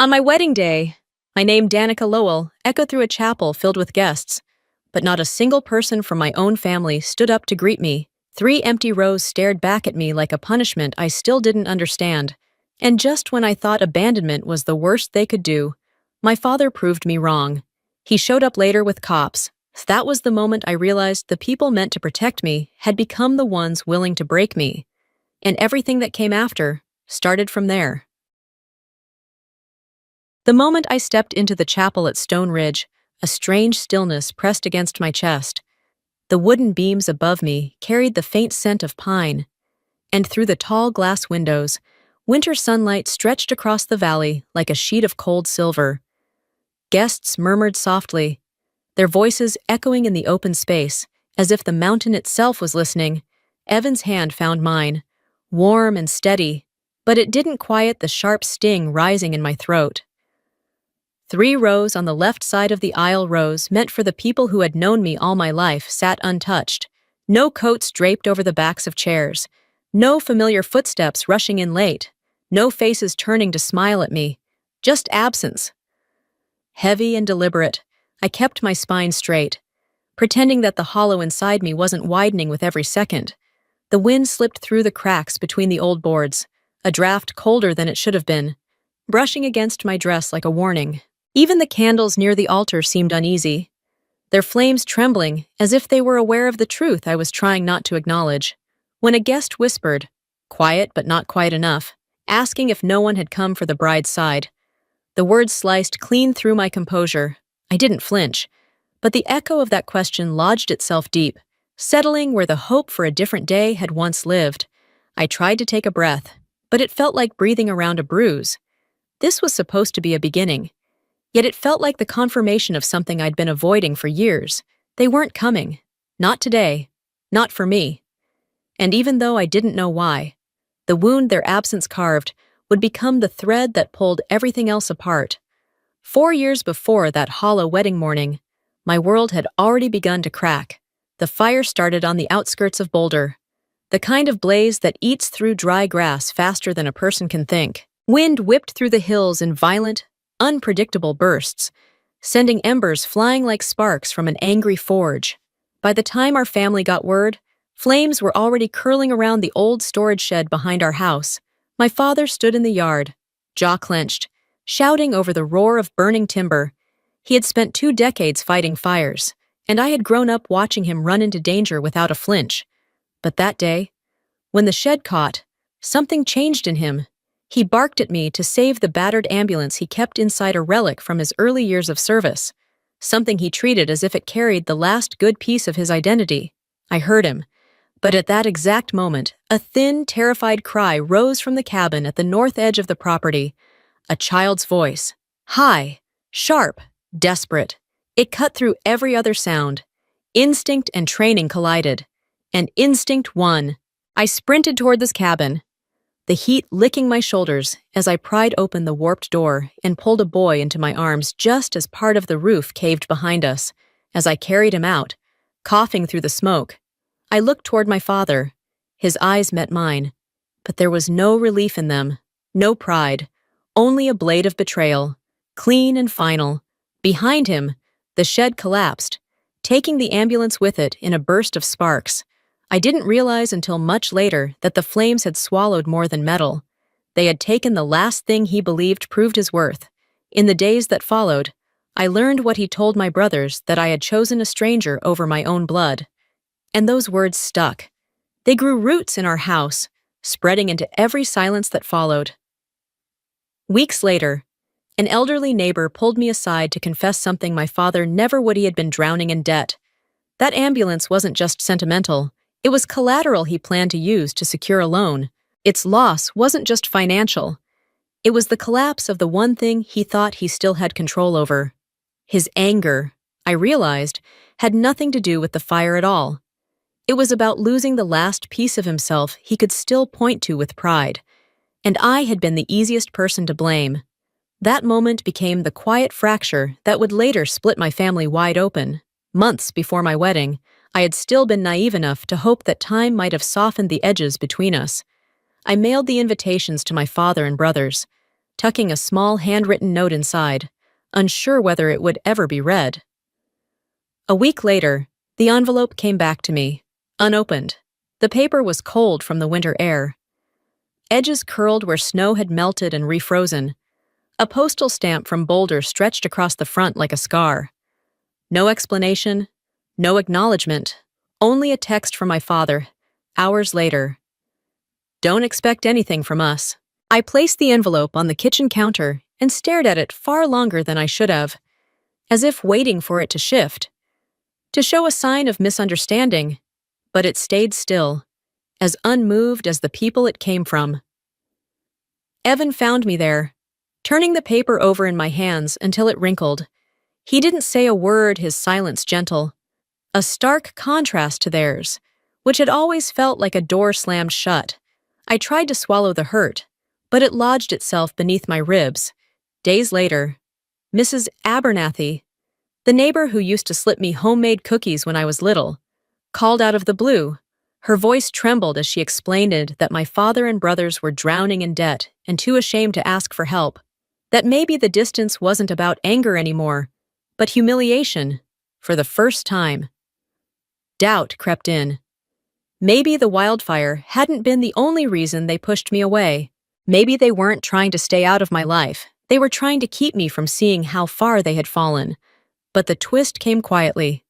On my wedding day, my name Danica Lowell echoed through a chapel filled with guests, but not a single person from my own family stood up to greet me. 3 empty rows stared back at me like a punishment I still didn't understand. And just when I thought abandonment was the worst they could do, my father proved me wrong. He showed up later with cops. That was the moment I realized the people meant to protect me had become the ones willing to break me. And everything that came after started from there. The moment I stepped into the chapel at Stone Ridge, a strange stillness pressed against my chest. The wooden beams above me carried the faint scent of pine, and through the tall glass windows, winter sunlight stretched across the valley like a sheet of cold silver. Guests murmured softly, their voices echoing in the open space, as if the mountain itself was listening. Evan's hand found mine, warm and steady, but it didn't quiet the sharp sting rising in my throat. 3 rows on the left side of the aisle rows meant for the people who had known me all my life sat untouched. No coats draped over the backs of chairs. No familiar footsteps rushing in late. No faces turning to smile at me. Just absence. Heavy and deliberate, I kept my spine straight, pretending that the hollow inside me wasn't widening with every second. The wind slipped through the cracks between the old boards, a draft colder than it should have been, brushing against my dress like a warning. Even the candles near the altar seemed uneasy, their flames trembling as if they were aware of the truth I was trying not to acknowledge. When a guest whispered, quiet but not quite enough, asking if no one had come for the bride's side, the words sliced clean through my composure. I didn't flinch, but the echo of that question lodged itself deep, settling where the hope for a different day had once lived. I tried to take a breath, but it felt like breathing around a bruise. This was supposed to be a beginning. Yet it felt like the confirmation of something I'd been avoiding for years. They weren't coming. Not today. Not for me. And even though I didn't know why, the wound their absence carved would become the thread that pulled everything else apart. 4 years before that hollow wedding morning, my world had already begun to crack. The fire started on the outskirts of Boulder, the kind of blaze that eats through dry grass faster than a person can think. Wind whipped through the hills in violent, unpredictable bursts, sending embers flying like sparks from an angry forge. By the time our family got word, flames were already curling around the old storage shed behind our house. My father stood in the yard, jaw clenched, shouting over the roar of burning timber. He had spent 2 decades fighting fires, and I had grown up watching him run into danger without a flinch. But that day, when the shed caught, something changed in him. He barked at me to save the battered ambulance he kept inside a relic from his early years of service, something he treated as if it carried the last good piece of his identity. I heard him, but at that exact moment, a thin, terrified cry rose from the cabin at the north edge of the property, a child's voice. High, sharp, desperate. It cut through every other sound. Instinct and training collided, and instinct won. I sprinted toward this cabin, the heat licking my shoulders as I pried open the warped door and pulled a boy into my arms just as part of the roof caved behind us. As I carried him out, coughing through the smoke, I looked toward my father. His eyes met mine, but there was no relief in them, no pride, only a blade of betrayal, clean and final. Behind him, the shed collapsed, taking the ambulance with it in a burst of sparks. I didn't realize until much later that the flames had swallowed more than metal. They had taken the last thing he believed proved his worth. In the days that followed, I learned what he told my brothers, that I had chosen a stranger over my own blood. And those words stuck. They grew roots in our house, spreading into every silence that followed. Weeks later, an elderly neighbor pulled me aside to confess something my father never would. He had been drowning in debt. That ambulance wasn't just sentimental. It was collateral he planned to use to secure a loan. Its loss wasn't just financial. It was the collapse of the one thing he thought he still had control over. His anger, I realized, had nothing to do with the fire at all. It was about losing the last piece of himself he could still point to with pride. And I had been the easiest person to blame. That moment became the quiet fracture that would later split my family wide open. Months before my wedding, I had still been naive enough to hope that time might have softened the edges between us. I mailed the invitations to my father and brothers, tucking a small handwritten note inside, unsure whether it would ever be read. A week later, the envelope came back to me, unopened. The paper was cold from the winter air. Edges curled where snow had melted and refrozen. A postal stamp from Boulder stretched across the front like a scar. No explanation, no acknowledgement, only a text from my father, hours later. "Don't expect anything from us." I placed the envelope on the kitchen counter and stared at it far longer than I should have, as if waiting for it to shift, to show a sign of misunderstanding, but it stayed still, as unmoved as the people it came from. Evan found me there, turning the paper over in my hands until it wrinkled. He didn't say a word, his silence gentle, a stark contrast to theirs, which had always felt like a door slammed shut. I tried to swallow the hurt, but it lodged itself beneath my ribs. Days later, Mrs. Abernathy, the neighbor who used to slip me homemade cookies when I was little, called out of the blue. Her voice trembled as she explained that my father and brothers were drowning in debt and too ashamed to ask for help, that maybe the distance wasn't about anger anymore, but humiliation, for the first time. Doubt crept in. Maybe the wildfire hadn't been the only reason they pushed me away. Maybe they weren't trying to stay out of my life. They were trying to keep me from seeing how far they had fallen. But the twist came quietly.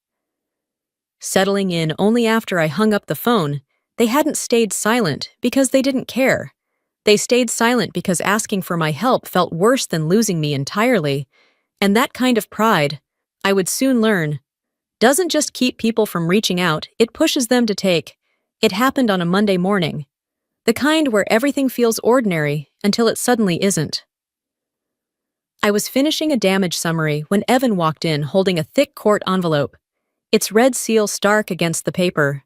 Settling in only after I hung up the phone, they hadn't stayed silent because they didn't care. They stayed silent because asking for my help felt worse than losing me entirely. And that kind of pride, I would soon learn, doesn't just keep people from reaching out, it pushes them to take. It happened on a Monday morning. The kind where everything feels ordinary until it suddenly isn't. I was finishing a damage summary when Evan walked in holding a thick court envelope, its red seal stark against the paper.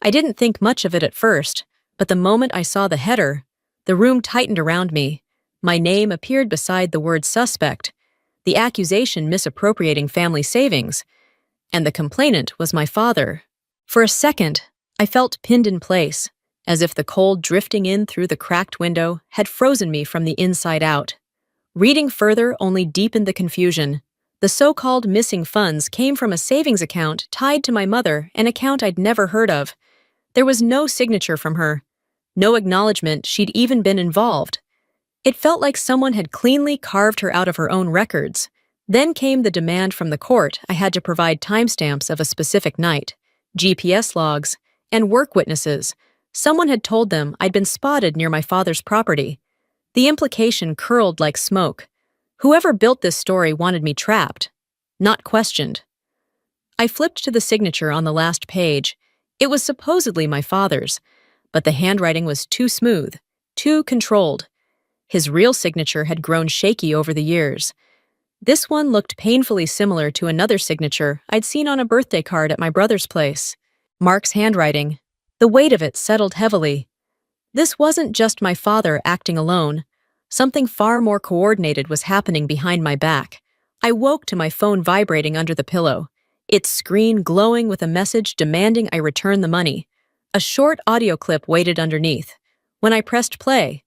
I didn't think much of it at first, but the moment I saw the header, the room tightened around me. My name appeared beside the word suspect, the accusation misappropriating family savings, and the complainant was my father. For a second, I felt pinned in place, as if the cold drifting in through the cracked window had frozen me from the inside out. Reading further only deepened the confusion. The so-called missing funds came from a savings account tied to my mother, an account I'd never heard of. There was no signature from her, no acknowledgement she'd even been involved. It felt like someone had cleanly carved her out of her own records. Then came the demand from the court I had to provide timestamps of a specific night, GPS logs, and work witnesses. Someone had told them I'd been spotted near my father's property. The implication curled like smoke. Whoever built this story wanted me trapped, not questioned. I flipped to the signature on the last page. It was supposedly my father's, but the handwriting was too smooth, too controlled. His real signature had grown shaky over the years. This one looked painfully similar to another signature I'd seen on a birthday card at my brother's place. Mark's handwriting. The weight of it settled heavily. This wasn't just my father acting alone. Something far more coordinated was happening behind my back. I woke to my phone vibrating under the pillow, its screen glowing with a message demanding I return the money. A short audio clip waited underneath. When I pressed play,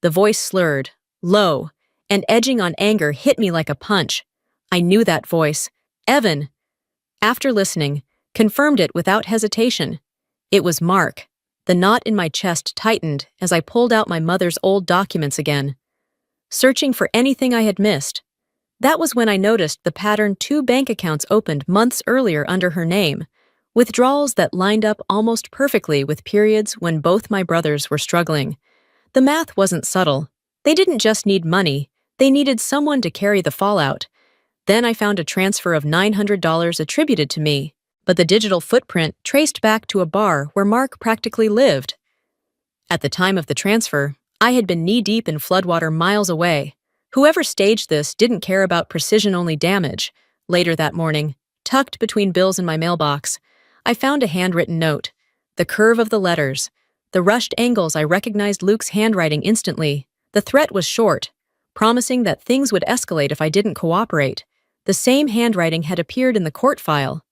the voice slurred, low, and edging on anger hit me like a punch. I knew that voice. Evan. After listening, confirmed it without hesitation. It was Mark. The knot in my chest tightened as I pulled out my mother's old documents again, searching for anything I had missed. That was when I noticed the pattern 2 bank accounts opened months earlier under her name, withdrawals that lined up almost perfectly with periods when both my brothers were struggling. The math wasn't subtle. They didn't just need money, they needed someone to carry the fallout. Then I found a transfer of $900 attributed to me, but the digital footprint traced back to a bar where Mark practically lived. At the time of the transfer, I had been knee-deep in floodwater miles away. Whoever staged this didn't care about precision-only damage. Later that morning, tucked between bills in my mailbox, I found a handwritten note. The curve of the letters, the rushed angles, I recognized Luke's handwriting instantly. The threat was short, promising that things would escalate if I didn't cooperate. The same handwriting had appeared in the court file.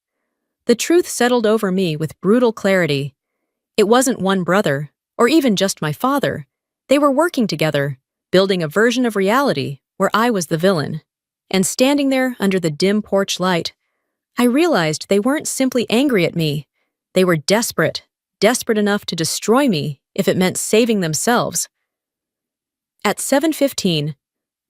The truth settled over me with brutal clarity. It wasn't one brother, or even just my father. They were working together. building a version of reality where I was the villain. And standing there under the dim porch light, I realized they weren't simply angry at me. They were desperate enough to destroy me if it meant saving themselves. At 7:15,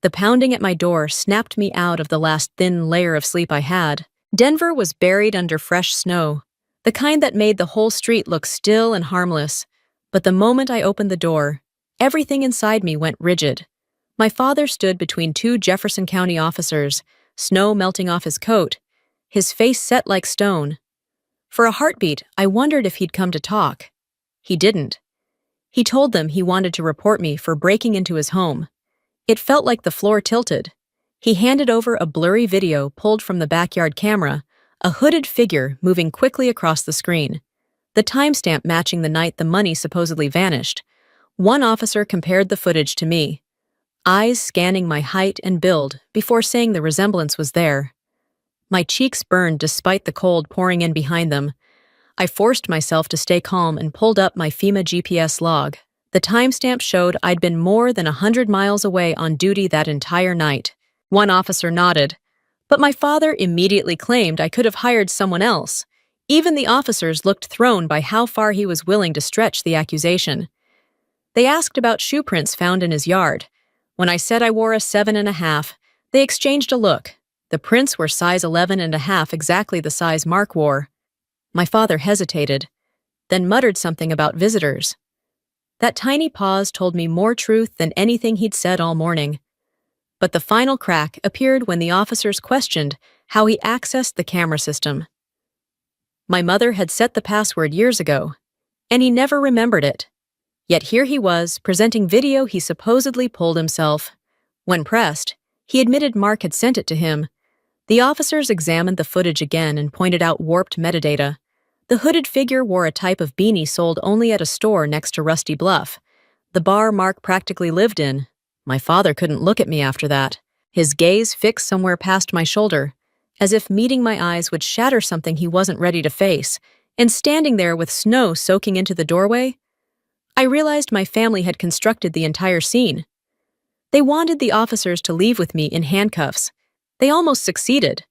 the pounding at my door snapped me out of the last thin layer of sleep I had. Denver was buried under fresh snow, the kind that made the whole street look still and harmless. But the moment I opened the door, everything inside me went rigid. My father stood between two Jefferson County officers, snow melting off his coat, his face set like stone. For a heartbeat, I wondered if he'd come to talk. He didn't. He told them he wanted to report me for breaking into his home. It felt like the floor tilted. He handed over a blurry video pulled from the backyard camera, a hooded figure moving quickly across the screen, the timestamp matching the night the money supposedly vanished. One officer compared the footage to me, eyes scanning my height and build before saying the resemblance was there. My cheeks burned despite the cold pouring in behind them. I forced myself to stay calm and pulled up my FEMA GPS log. The timestamp showed I'd been more than 100 miles away on duty that entire night. One officer nodded, but my father immediately claimed I could have hired someone else. Even the officers looked thrown by how far he was willing to stretch the accusation. They asked about shoe prints found in his yard. When I said I wore a 7.5, they exchanged a look. The prints were size 11.5, exactly the size Mark wore. My father hesitated, then muttered something about visitors. That tiny pause told me more truth than anything he'd said all morning. But the final crack appeared when the officers questioned how he accessed the camera system. My mother had set the password years ago, and he never remembered it. Yet here he was, presenting video he supposedly pulled himself. When pressed, he admitted Mark had sent it to him. The officers examined the footage again and pointed out warped metadata. The hooded figure wore a type of beanie sold only at a store next to Rusty Bluff, the bar Mark practically lived in. My father couldn't look at me after that, his gaze fixed somewhere past my shoulder, as if meeting my eyes would shatter something he wasn't ready to face. And standing there with snow soaking into the doorway, I realized my family had constructed the entire scene. They wanted the officers to leave with me in handcuffs. They almost succeeded.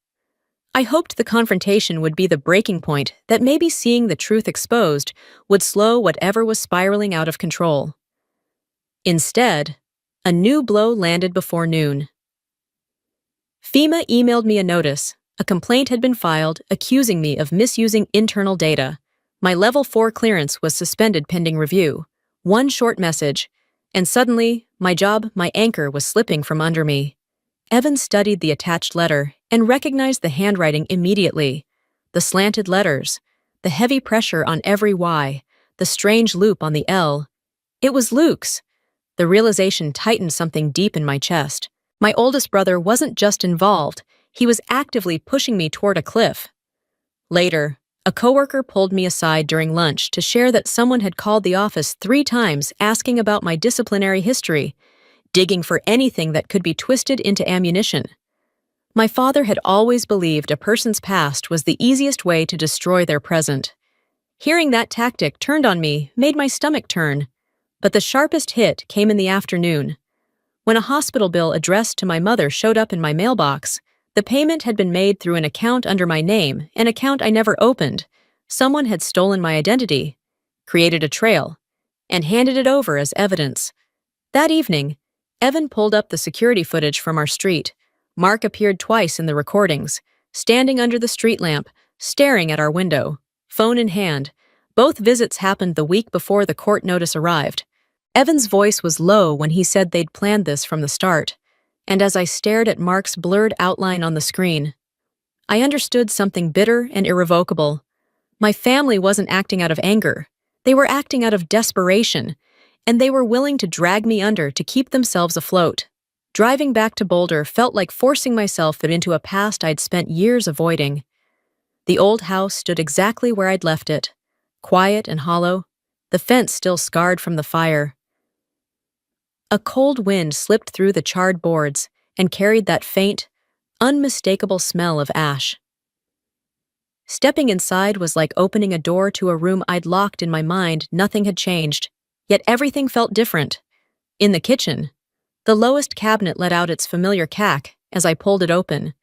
I hoped the confrontation would be the breaking point, that maybe seeing the truth exposed would slow whatever was spiraling out of control. Instead, a new blow landed before noon. FEMA emailed me a notice. A complaint had been filed accusing me of misusing internal data. My Level 4 clearance was suspended pending review. One short message, and suddenly, my job, my anchor, was slipping from under me. Evan studied the attached letter and recognized the handwriting immediately. The slanted letters, the heavy pressure on every Y, the strange loop on the L. It was Luke's. The realization tightened something deep in my chest. My oldest brother wasn't just involved, he was actively pushing me toward a cliff. Later, a coworker pulled me aside during lunch to share that someone had called the office 3 times asking about my disciplinary history, digging for anything that could be twisted into ammunition. My father had always believed a person's past was the easiest way to destroy their present. Hearing that tactic turned on me made my stomach turn, but the sharpest hit came in the afternoon. When a hospital bill addressed to my mother showed up in my mailbox, the payment had been made through an account under my name, an account I never opened. Someone had stolen my identity, created a trail, and handed it over as evidence. That evening, Evan pulled up the security footage from our street. Mark appeared twice in the recordings, standing under the street lamp, staring at our window, phone in hand. Both visits happened the week before the court notice arrived. Evan's voice was low when he said they'd planned this from the start, and as I stared at Mark's blurred outline on the screen, I understood something bitter and irrevocable. My family wasn't acting out of anger. They were acting out of desperation, and they were willing to drag me under to keep themselves afloat. Driving back to Boulder felt like forcing myself into a past I'd spent years avoiding. The old house stood exactly where I'd left it, quiet and hollow, the fence still scarred from the fire. A cold wind slipped through the charred boards and carried that faint, unmistakable smell of ash. Stepping inside was like opening a door to a room I'd locked in my mind. Nothing had changed, yet everything felt different. In the kitchen, The lowest cabinet let out its familiar cack as I pulled it open.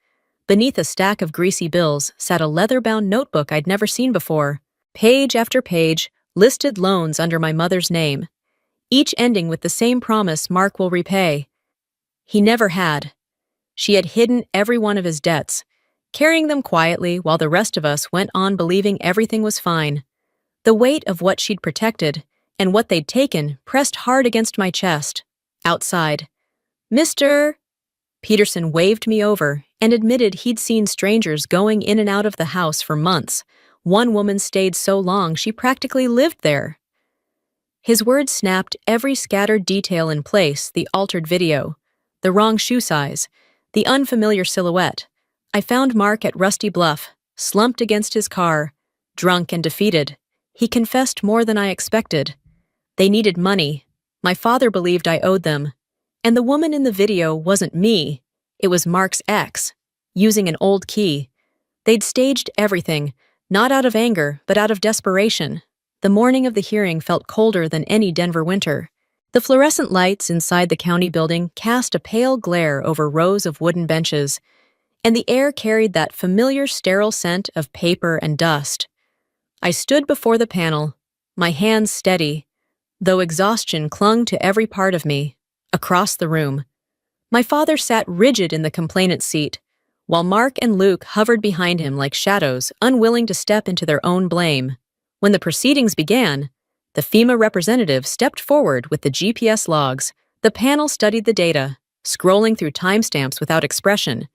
Beneath a stack of greasy bills sat a leather-bound notebook I'd never seen before. Page after page listed loans under my mother's name, each ending with the same promise Mark will repay. He never had. She had hidden every one of his debts, carrying them quietly while the rest of us went on believing everything was fine. The weight of what she'd protected and what they'd taken pressed hard against my chest. Outside, Mr. Peterson waved me over and admitted he'd seen strangers going in and out of the house for months. One woman stayed so long she practically lived there. His words snapped every scattered detail in place: the altered video, the wrong shoe size, the unfamiliar silhouette. I found Mark at Rusty Bluff, slumped against his car, drunk and defeated. He confessed more than I expected. They needed money. My father believed I owed them. And the woman in the video wasn't me. It was Mark's ex, using an old key. They'd staged everything, not out of anger, but out of desperation. The morning of the hearing felt colder than any Denver winter. The fluorescent lights inside the county building cast a pale glare over rows of wooden benches, and the air carried that familiar sterile scent of paper and dust. I stood before the panel, my hands steady, though exhaustion clung to every part of me. Across the room, my father sat rigid in the complainant's seat, while Mark and Luke hovered behind him like shadows, unwilling to step into their own blame. When the proceedings began, the FEMA representative stepped forward with the GPS logs. The panel studied the data, scrolling through timestamps without expression.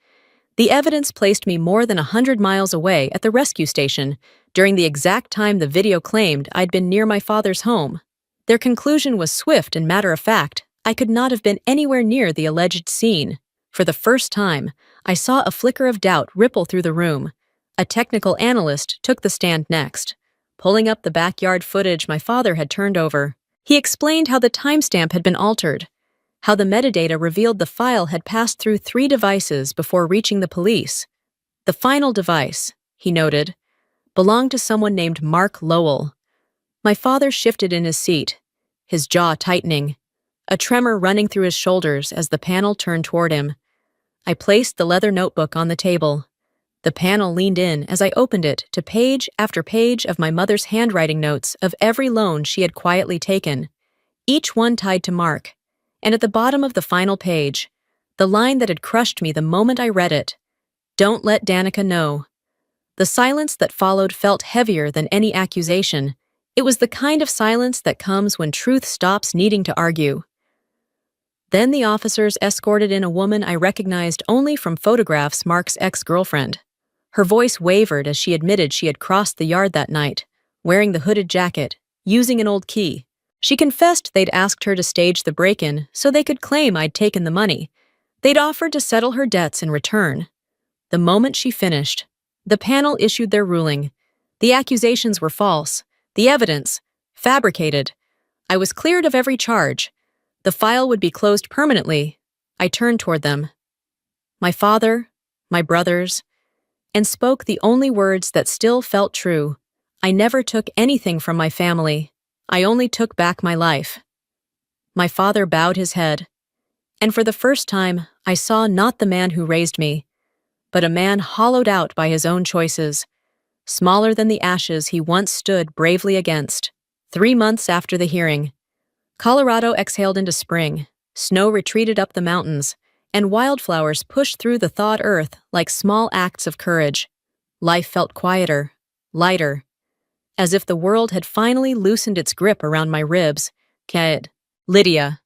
The evidence placed me more than 100 miles away at the rescue station during the exact time the video claimed I'd been near my father's home. Their conclusion was swift and matter-of-fact. I could not have been anywhere near the alleged scene. For the first time, I saw a flicker of doubt ripple through the room. A technical analyst took the stand next, pulling up the backyard footage my father had turned over. He explained how the timestamp had been altered, how the metadata revealed the file had passed through 3 devices before reaching the police. The final device, he noted, belonged to someone named Mark Lowell. My father shifted in his seat, his jaw tightening, a tremor running through his shoulders as the panel turned toward him. I placed the leather notebook on the table. The panel leaned in as I opened it to page after page of my mother's handwriting notes of every loan she had quietly taken, each one tied to Mark. And at the bottom of the final page, the line that had crushed me the moment I read it: "Don't let Danica know." The silence that followed felt heavier than any accusation. It was the kind of silence that comes when truth stops needing to argue. Then the officers escorted in a woman I recognized only from photographs: Mark's ex-girlfriend. Her voice wavered as she admitted she had crossed the yard that night, wearing the hooded jacket, using an old key. She confessed they'd asked her to stage the break-in so they could claim I'd taken the money. They'd offered to settle her debts in return. The moment she finished, the panel issued their ruling. The accusations were false. The evidence, fabricated. I was cleared of every charge. The file would be closed permanently. I turned toward them, my father, my brothers, and spoke the only words that still felt true. I never took anything from my family. I only took back my life. My father bowed his head, and for the first time, I saw not the man who raised me, but a man hollowed out by his own choices, smaller than the ashes he once stood bravely against. 3 months after the hearing, Colorado exhaled into spring. Snow retreated up the mountains, and wildflowers pushed through the thawed earth like small acts of courage. Life felt quieter, lighter, as if the world had finally loosened its grip around my ribs. Kid. Lydia,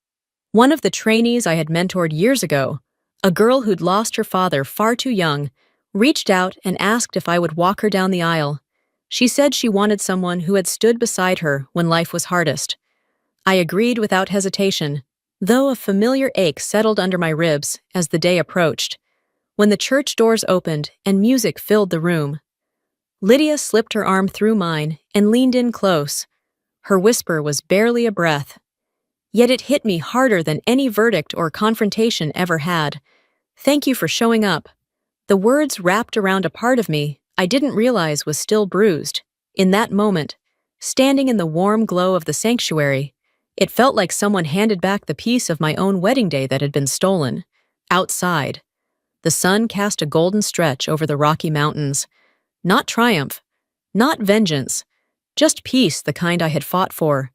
one of the trainees I had mentored years ago, a girl who'd lost her father far too young, reached out and asked if I would walk her down the aisle. She said she wanted someone who had stood beside her when life was hardest. I agreed without hesitation, though a familiar ache settled under my ribs as the day approached. When the church doors opened and music filled the room, Lydia slipped her arm through mine and leaned in close. Her whisper was barely a breath, yet it hit me harder than any verdict or confrontation ever had. "Thank you for showing up." The words wrapped around a part of me I didn't realize was still bruised. In that moment, standing in the warm glow of the sanctuary, It felt like someone handed back the piece of my own wedding day that had been stolen. Outside, the sun cast a golden stretch over the Rocky Mountains. Not triumph, not vengeance, just peace, the kind I had fought for,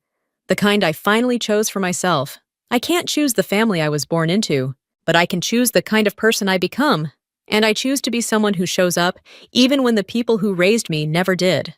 the kind I finally chose for myself. I can't choose the family I was born into, but I can choose the kind of person I become, and I choose to be someone who shows up even when the people who raised me never did.